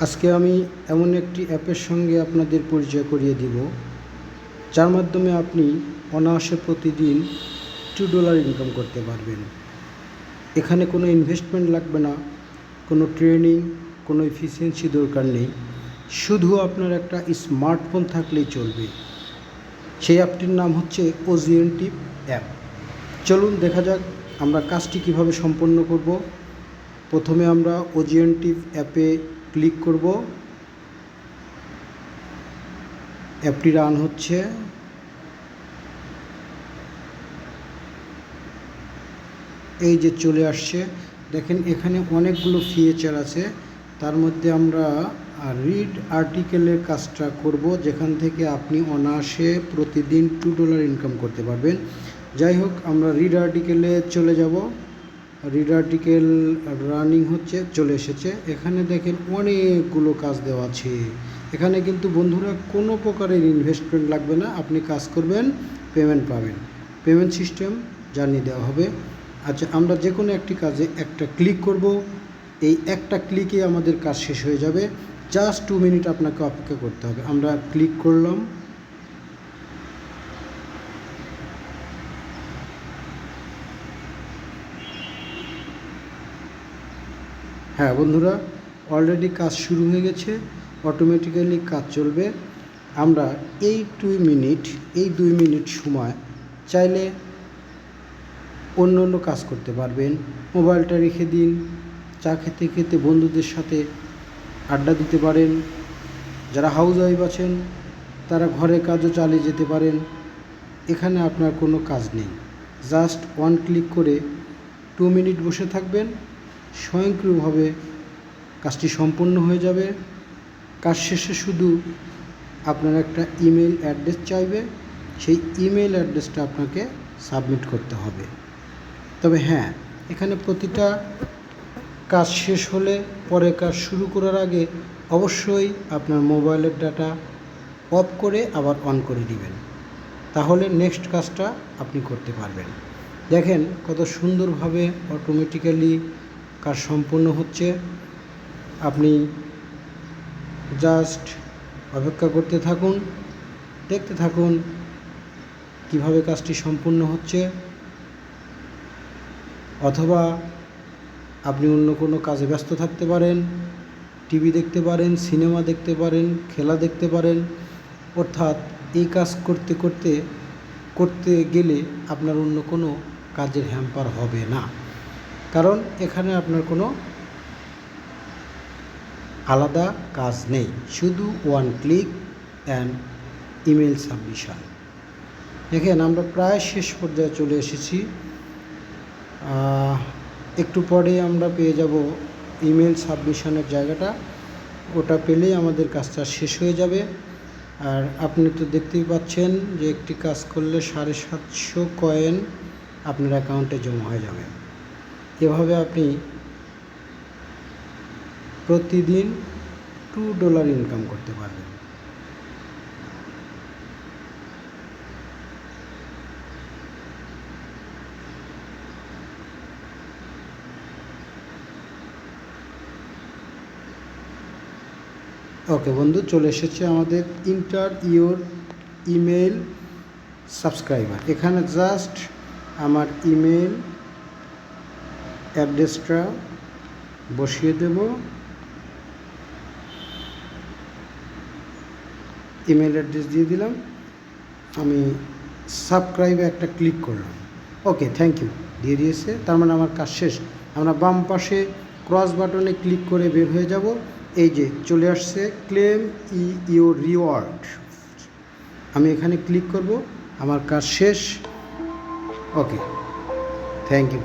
আজকে আমি এমন একটি অ্যাপের সঙ্গে আপনাদের পরিচয় করিয়ে দিব, যার মাধ্যমে আপনি অনায়াসে প্রতিদিন $2 ইনকাম করতে পারবেন। এখানে কোনো ইনভেস্টমেন্ট লাগবে না, কোনো ট্রেনিং, কোনো এফিসিয়েন্সি দরকার নেই। শুধু আপনার একটা স্মার্টফোন থাকলেই চলবে। সেই অ্যাপটির নাম হচ্ছে OGNTIP অ্যাপ। চলুন দেখা যাক আমরা কাজটি কিভাবে সম্পন্ন করব। প্রথমে আমরা OGNTIP অ্যাপে ক্লিক করব। অ্যাপটি রান হচ্ছে। এই যে চলে আসছে, দেখেন এখানে অনেকগুলো ফিচার আছে। তার মধ্যে আমরা রিড আর্টিকেলের কাজটা করব, যেখান থেকে আপনি অনায়াসে প্রতিদিন $2 ইনকাম করতে পারবেন। যাই হোক, আমরা রিড আর্টিকেলে চলে যাব। রিড আর্টিকেল রানিং হচ্ছে, চলে এসেছে। এখানে দেখেন অনেকগুলো কাজ দেওয়া আছে। এখানে কিন্তু বন্ধুরা কোনো প্রকারের ইনভেস্টমেন্ট লাগবে না, আপনি কাজ করবেন, পেমেন্ট পাবেন। পেমেন্ট সিস্টেম জানিয়ে দেওয়া হবে। আচ্ছা, আমরা যে কোনো একটি কাজে একটা ক্লিক করব। এই একটা ক্লিকে আমাদের কাজ শেষ হয়ে যাবে। জাস্ট 2 মিনিট আপনাকে অপেক্ষা করতে হবে। আমরা ক্লিক করলাম। হ্যাঁ বন্ধুরা, অলরেডি কাজ শুরু হয়ে গেছে, অটোমেটিক্যালি কাজ চলবে। আমরা এই 2 মিনিট সময় চাইলে অন্য অন্য কাজ করতে পারবেন। মোবাইলটা রেখে দিন, চা খেতে খেতে বন্ধুদের সাথে আড্ডা দিতে পারেন। যারা হাউস ওয়াইফ আছেন তারা ঘরে কাজও চালিয়ে যেতে পারেন। এখানে আপনার কোনো কাজ নেই, জাস্ট 1 ক্লিক করে 2 মিনিট বসে থাকবেন, স্বয়ংক্রিয়ভাবে কাজটি সম্পন্ন হয়ে যাবে। কাজ শেষে শুধু আপনার একটা ইমেল অ্যাড্রেস চাইবে, সেই ইমেল অ্যাড্রেসটা আপনাকে সাবমিট করতে হবে। তবে হ্যাঁ, এখানে প্রতিটা কাজ শেষ হলে পরে কাজ শুরু করার আগে অবশ্যই আপনার মোবাইলের ডাটা অফ করে আবার অন করে দিবেন, তাহলে নেক্সট কাজটা আপনি করতে পারবেন। দেখেন কত সুন্দরভাবে অটোমেটিক্যালি কাজ সম্পন্ন হচ্ছে। আপনি জাস্ট অপেক্ষা করতে থাকুন, দেখতে থাকুন কিভাবে কাজটি সম্পূর্ণ হচ্ছে। অথবা আপনি অন্য কোনো কাজে ব্যস্ত থাকতে পারেন, টিভি দেখতে পারেন, সিনেমা দেখতে পারেন, খেলা দেখতে পারেন। অর্থাৎ এই কাজ করতে গেলে আপনার অন্য কোনো কাজের হ্যাম্পার হবে না, কারণ এখানে আপনার কোনো আলাদা কাজ নেই, শুধু 1 ক্লিক অ্যান্ড ইমেল সাবমিশন। দেখেন আমরা প্রায় শেষ পর্যায়ে চলে এসেছি। একটু পরে আমরা পেয়ে যাব ইমেল সাবমিশনের জায়গাটা। ওটা পেলেই আমাদের কাজটা শেষ হয়ে যাবে। আর আপনি তো দেখতেই পাচ্ছেন যে একটি কাজ করলে 750 কয়েন আপনার অ্যাকাউন্টে জমা হয়ে যাবে। এভাবে আপনি প্রতিদিন $2 ইনকাম করতে পারবেন। ওকে বন্ধু, চলে এসেছে আমাদের ইন্টার ইওর ইমেল সাবস্ক্রাইবার। এখানে জাস্ট আমার ইমেল অ্যাড্রেসটা বসিয়ে দেব। ইমেল অ্যাড্রেস দিয়ে দিলাম, আমি সাবস্ক্রাইবে একটা ক্লিক করলাম। ওকে, থ্যাংক ইউ দিয়ে দিয়েছে, তার মানে আমার কাজ শেষ। আমরা বাম পাশে ক্রস বাটনে ক্লিক করে বের হয়ে যাব। এই যে চলে আসছে ক্লেম ইওর রিওয়ার্ড। আমি এখানে ক্লিক করব, আমার কাজ শেষ। ওকে, থ্যাংক ইউ।